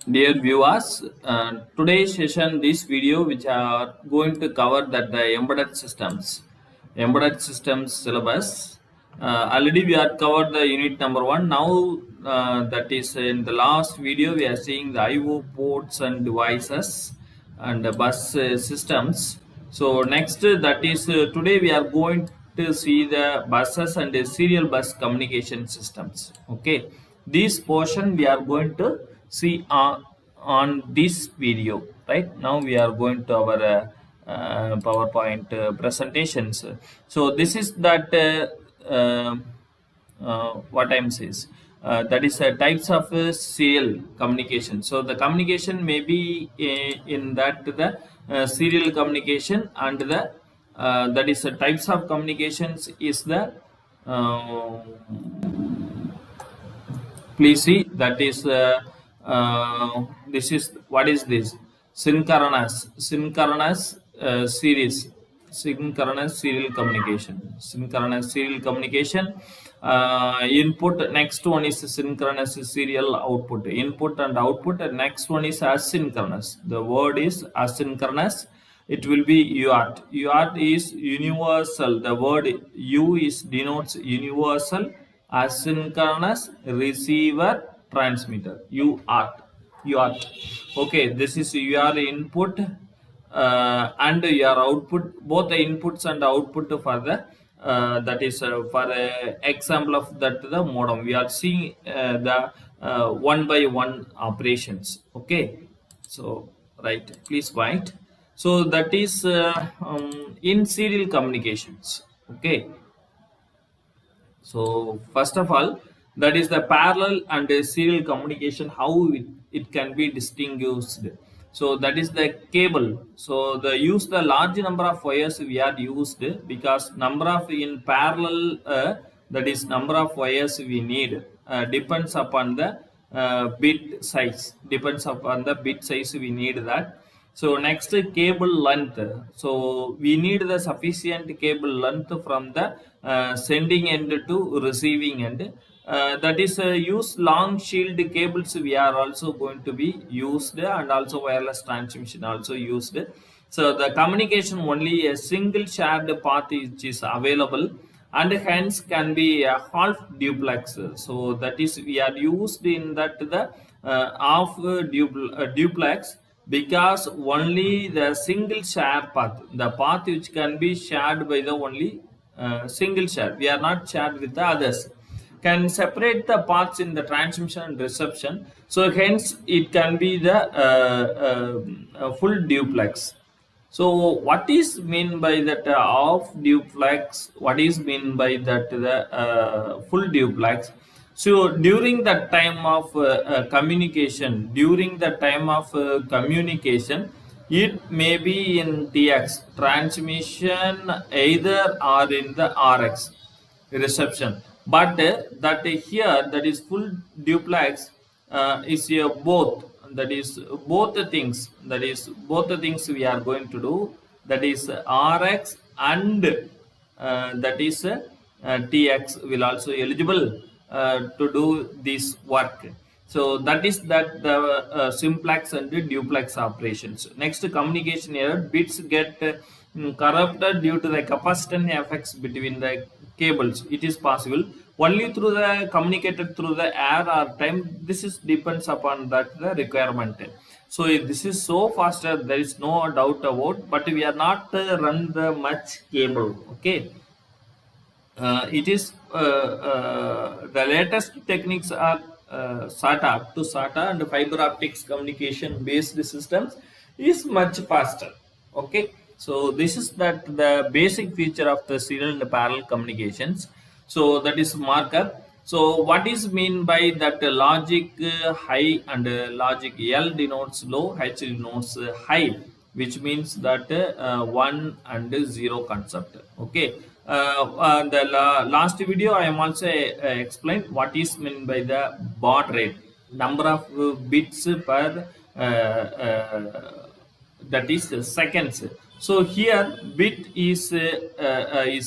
Dear viewers, today's session, this video, which are going to cover that the embedded systems syllabus. Already we are covered the unit number 1. Now that is in the last video we are seeing the I/O ports and devices and the bus systems. So next that is today we are going to see the buses and the serial bus communication systems. Okay, this portion we are going to see on this video. Right now we are going to our PowerPoint presentations. So this is that what I'm says. That is types of serial communication. So the communication may be in that the serial communication, and the that is types of communications is the please see that is this is what is this synchronous synchronous serial communication. Input, next one is synchronous serial output, input and output, and next one is asynchronous. The word is asynchronous. It will be UART. UART is universal. The word U is denotes universal asynchronous receiver transmitter. UART. Okay, this is your input and your output, both the inputs and output for the that is for example of that the modem. We are seeing the one by one operations. Okay, so right, please write. So that is in serial communications. Okay, so first of all, that is the parallel and serial communication, how it can be distinguished. So that is the cable. So the large number of wires we are used, because number of in parallel that is number of wires we need depends upon the bit size. We need that. So next, cable length. So we need the sufficient cable length from the sending end to receiving end. That is use long shield cables we are also going to be used, and also wireless transmission also used. So the communication only a single shared path which is available, and hence can be a half duplex. So that is we are used in that the half duplex, because only the single share path, the path which can be shared by the only single share, we are not shared with the others, can separate the paths in the transmission and reception. So hence it can be the full duplex. So what is mean by that half duplex? What is mean by that the full duplex? So during the time of communication, it may be in TX transmission either, or in the RX reception. But that here, that is full duplex is both. That is both the things. We are going to do. That is RX and that is TX will also eligible to do this work. So that is that the simplex and the duplex operations. Next, communication error, bits get corrupted due to the capacitance effects between the cables. It is possible only through the communicated through the air or time. This is depends upon that the requirement. So if this is so faster, there is no doubt about, but we are not run the much cable. Okay, it is the latest techniques are SATA and fiber optics communication based systems is much faster. Okay, so this is that the basic feature of the serial and parallel communications. So that is markup. So what is mean by that logic high and logic L denotes low, H denotes high, which means that 1 and 0 concept. Okay, the last video I am also explained what is meant by the baud rate, number of bits per that is seconds. So here bit is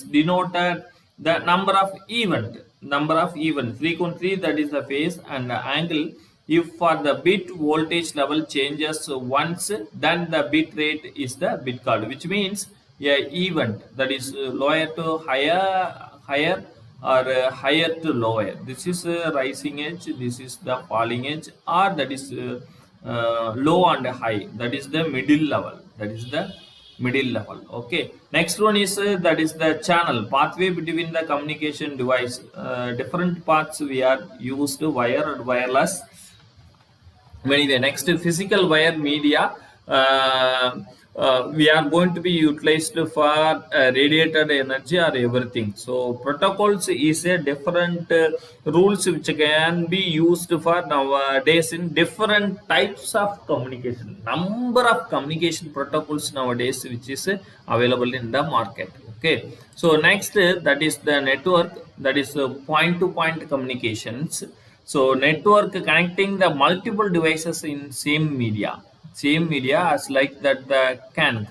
denoted the number of event frequency, that is the phase, and the angle If for the bit voltage level changes once, then the bit rate is the bit called, which means a event that is lower to higher or higher to lower. This is rising edge, this is the falling edge, or that is low and high, that is the middle level, that is the middle level. Okay, next one is that is the channel pathway between the communication device. Different paths we are used, wire and wireless. Anyway, next physical wire media. We are going to be utilized for radiated energy or everything. So protocols is a different rules which can be used for nowadays in different types of communication. Number of communication protocols nowadays which is available in the market. Okay, so next that is the network, that is point to point communications. So network connecting the multiple devices in same media as like that the CAN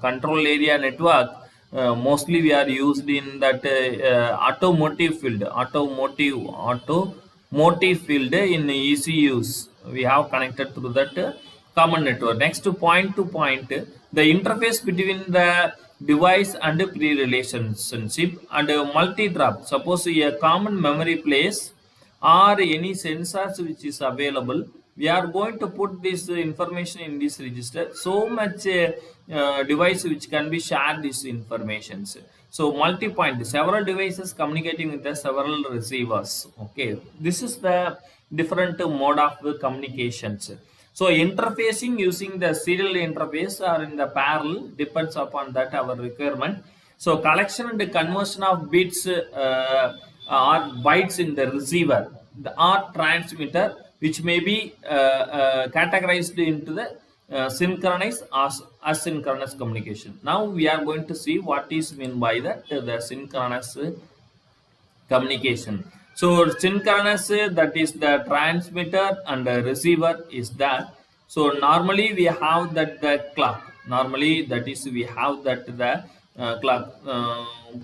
control area network. Mostly we are used in that automotive field in ECUs. We have connected through that common network. Next to point, the interface between the device and pre-relationship and multi-drop. Suppose a common memory place or any sensors which is available, we are going to put this information in this register. So much device which can be shared these informations. So multi-point, several devices communicating with the several receivers. Okay, this is the different mode of communications. So interfacing using the serial interface or in the parallel depends upon that our requirement. So collection and conversion of bits or bytes in the receiver or transmitter, which may be categorized into the synchronous or asynchronous communication. Now we are going to see what is meant by that the synchronous communication. So synchronous, that is the transmitter and the receiver is that. So normally we have that the clock. Normally that is we have that the clock.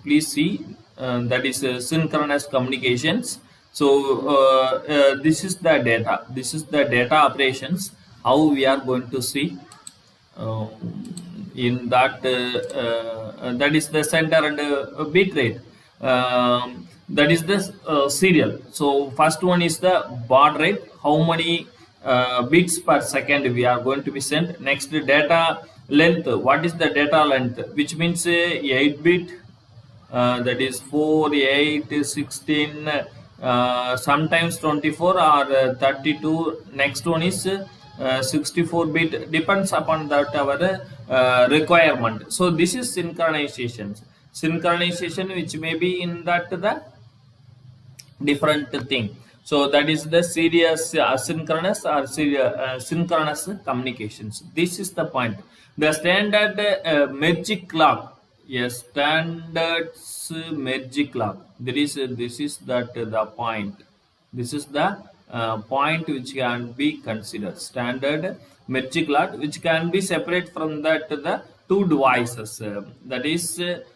Please see that is synchronous communications. So this is the data. This is the data operations. How we are going to see in that that is the center and bit rate. That is the serial. So first one is the baud rate, how many bits per second we are going to be sent. Next, data length, what is the data length, which means 8 bit, that is 4, 8, 16, sometimes 24 or 32. Next one is 64 bit, depends upon that our requirement. So this is synchronization which may be in that the different thing. So that is the serious asynchronous or synchronous communications. This is the point. The standard merge clock, yes, standard merge clock. This is that the point. This is the point which can be considered. Standard merge clock, which can be separate from that the two devices. That is the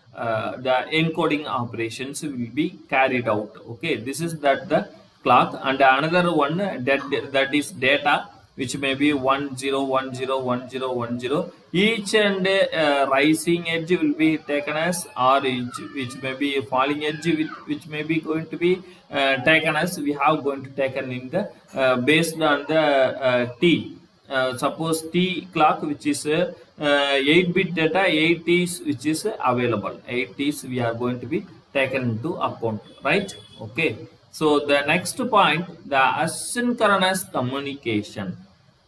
encoding operations will be carried out. Okay, this is that the clock, and another one that is data, which may be 10101010. Each and rising edge will be taken as R edge, which may be falling edge, which may be going to be taken as we have going to taken in the based on the T. Suppose T clock, which is 8-bit data, 8 is which is available. 8 is we are going to be taken into account, right? Okay. So the next point, the asynchronous communication.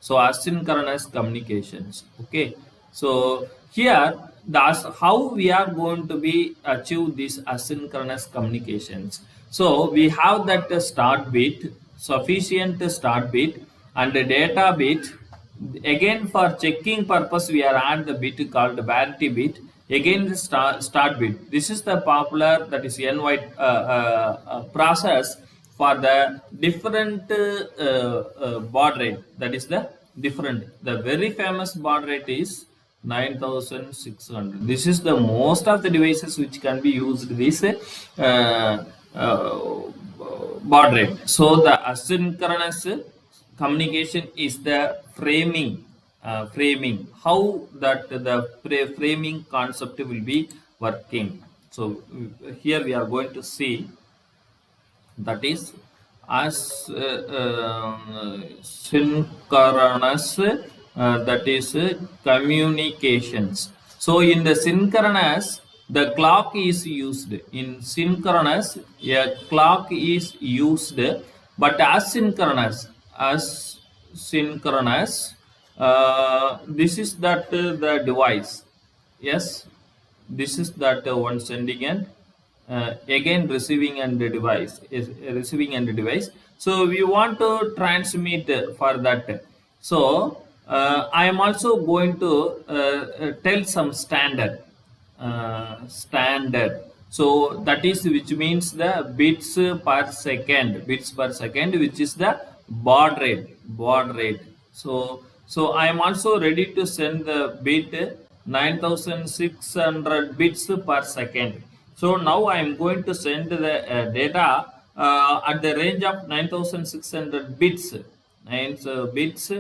So asynchronous communications. Okay. So here that's how we are going to be achieve these asynchronous communications. So we have that start bit, sufficient start bit, and the data bit. Again, for checking purpose, we are add the bit called parity bit. Again, the start bit. This is the popular, that is NY process for the different baud rate. That is the different. The very famous baud rate is 9600. This is the most of the devices which can be used this baud rate. So the asynchronous communication is the framing, how that the framing concept will be working. So here we are going to see that is as synchronous, that is communications. So in the synchronous, the clock is used. In synchronous, a clock is used, but as synchronous, this is that the device. Yes, this is that one sending and again receiving and the device is receiving and the device. So we want to transmit for that. So I am also going to tell some standard. So that is which means the bits per second, which is the baud rate. So I am also ready to send the bit 9600 bits per second. So now I am going to send the data at the range of 9600 bits, bits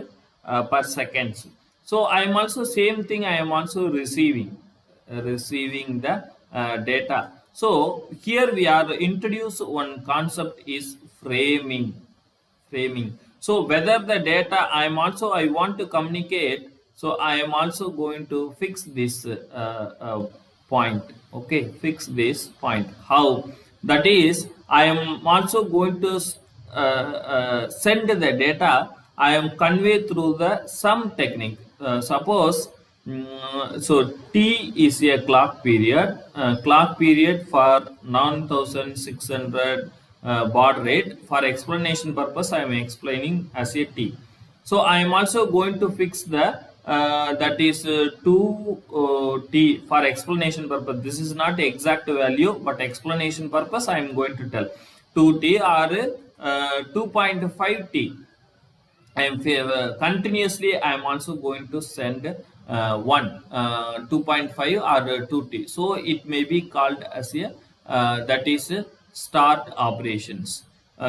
per second. So I am also same thing. I am also receiving the data. So here we are introduce one concept is framing. So whether the data I want to communicate, so I am also going to fix this point. Okay, fix this point. How? That is, I am also going to send the data. I am convey through the some technique. Suppose so T is a clock period. Clock period for 9600 baud rate. For explanation purpose, I am explaining as a T. So I am also going to fix the that is 2T for explanation purpose. This is not exact value, but explanation purpose I am going to tell 2T or 2.5T. I am continuously I am also going to send 2.5 or 2T. So it may be called as a that is start operations.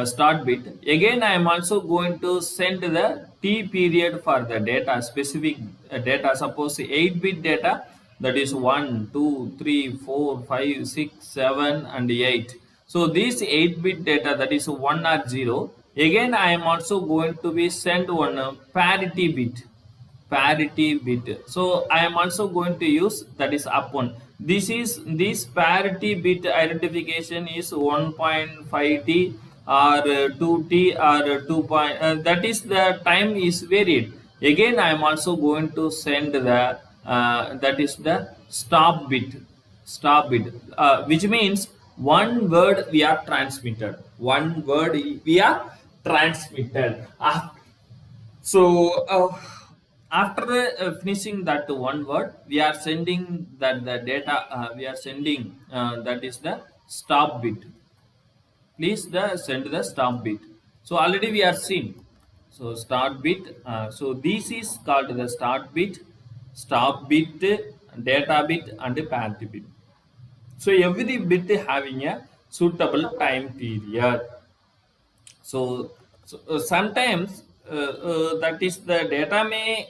Start bit. Again, I am also going to send the T period for the data, specific data. Suppose 8-bit data, that is 1, 2, 3, 4, 5, 6, 7, and 8. So this 8-bit data, that is 1 or 0. Again, I am also going to be send one parity bit. So I am also going to use that is up one. This parity bit identification is 1.5T or 2T or 2. That is the time is varied. Again, I am also going to send the that is the stop bit, which means one word we are transmitted. So after finishing that one word, we are sending that the data. We are sending that is the stop bit. Please send the stop bit. So already we are seen. So start bit. So this is called the start bit, stop bit, data bit, and parity bit. So every bit having a suitable time period. So sometimes that is the data may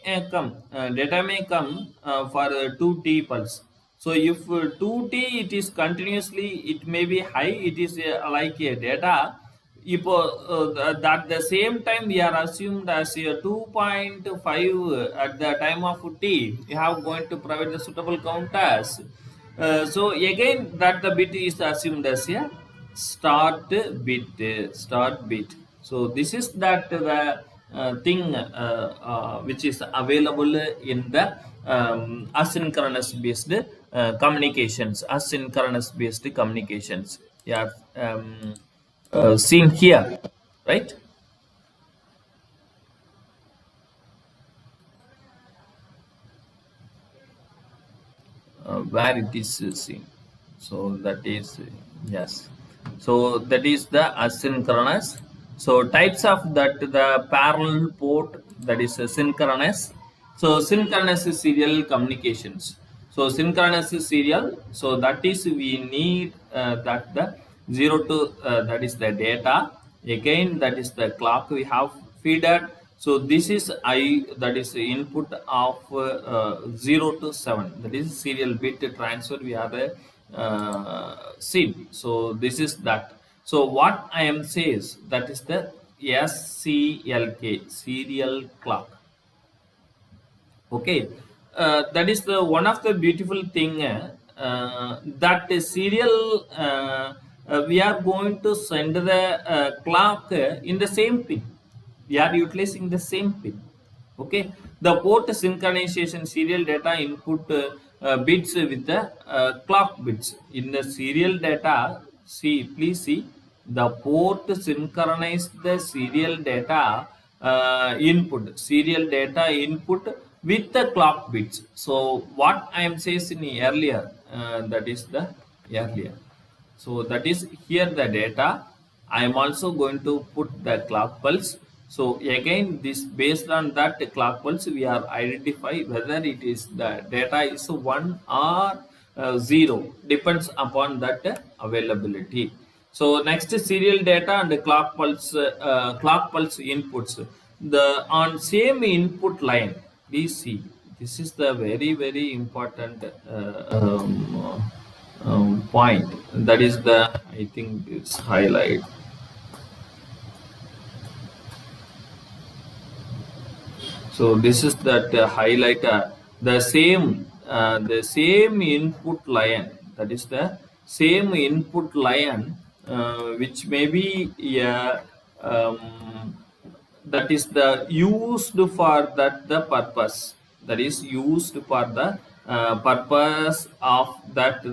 come for 2T pulse. So if 2T it is continuously, it may be high. It is like a data. If that the same time we are assumed as a 2.5 at the time of T, we have going to provide the suitable counters. So again that the bit is assumed as a start bit. So this is that the thing which is available in the asynchronous based communications. Yeah, seen here, right? Where it is seen. So that is yes. So that is the asynchronous. So types of that the parallel port, that is synchronous. So synchronous is serial communications. So synchronous is serial. So that is we need that the 0 to that is the data. Again that is the clock we have feeder. So this is I, that is the input of 0 to 7, that is serial bit transfer via the SID. So this is that. So what I am says, that is the SCLK, serial clock. Okay, that is the one of the beautiful thing, that serial, we are going to send the clock in the same pin. We are utilizing the same pin. Okay, the port synchronization serial data input bits with the clock bits in the serial data. See, please see, the port synchronize the serial data input with the clock bits. So what I am saying earlier, that is the earlier. So that is here the data. I am also going to put the clock pulse. So again, this based on that clock pulse, we are identify whether it is the data is 1 or 0, depends upon that availability. So next is serial data and clock pulse inputs. The on same input line, we see this is the very important point. That is the, I think it's highlight. So this is that highlighter, the same input line, that is the same input line, which may be that is the used for the purpose, that is used for the purpose of that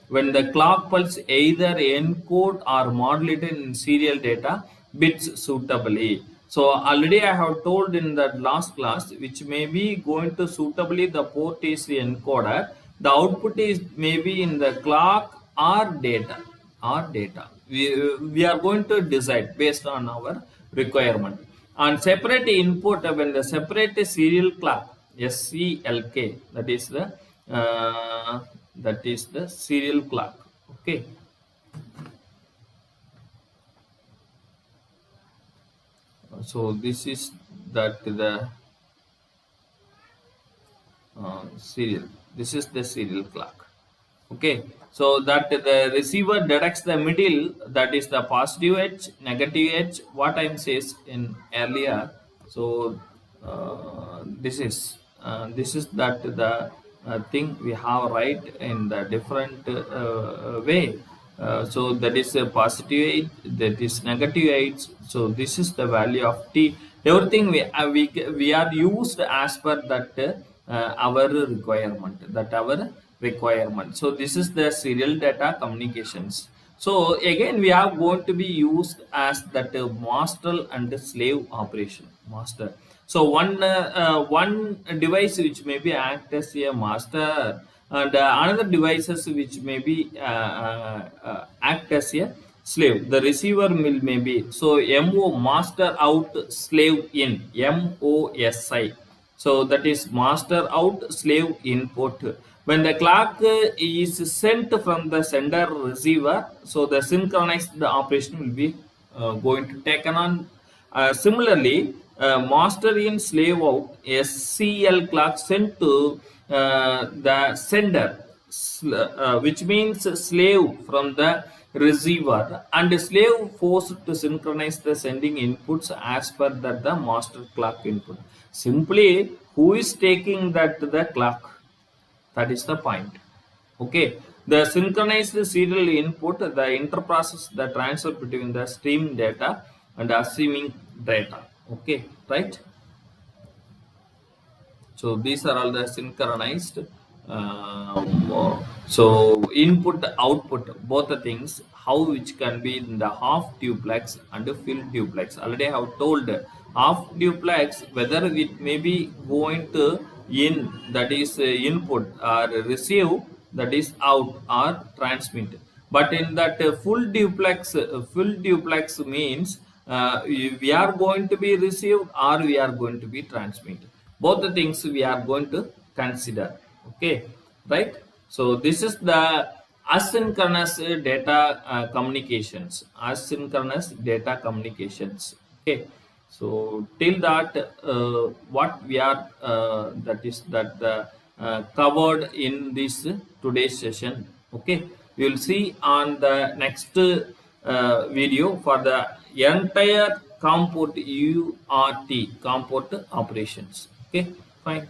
when the clock pulse either encode or modulated in serial data bits suitably. So already I have told in the last class, which may be going to suitably the port is encoder, the output is maybe in the clock or data. We are going to decide based on our requirement. And separate input, when the separate serial clock SCLK, that is the serial clock. Okay. So this is that the serial. This is the serial clock. Okay, so that the receiver detects the middle, that is the positive edge, negative edge. What I am says in earlier. So this is that the thing we have right in the different way. So that is a positive edge, that is negative edge. So this is the value of t. Everything we are used as per that our requirement. So this is the serial data communications. So again, we are going to be used as that master and slave operation. Master. So one device which may be act as a master, and another devices which may be act as a slave. The receiver will may be, so MO, master out, slave in, MOSI. So that is master out, slave input. When the clock is sent from the sender receiver, so the synchronized operation will be going to taken on. Similarly, master in, slave out, SCL clock sent to the sender, which means slave from the receiver, and slave forced to synchronize the sending inputs as per that the master clock input. Simply, who is taking that the clock? That is the point. Okay, the synchronized serial input, the interprocess, the transfer between the stream data and assuming data. Okay, right? So these are all the synchronized. So input, output, both the things, how which can be in the half duplex and the full duplex. Already I have told half duplex whether it may be going to in, that is input, or receive, that is out, or transmit. But in that full duplex means we are going to be received or we are going to be transmitted. Both the things we are going to consider. Okay, right? So this is the asynchronous data communications. Asynchronous data communications. Okay. So till that, what we are that is that the covered in this today's session. Okay, we will see on the next video for the entire comport URT comport operations. Okay, fine.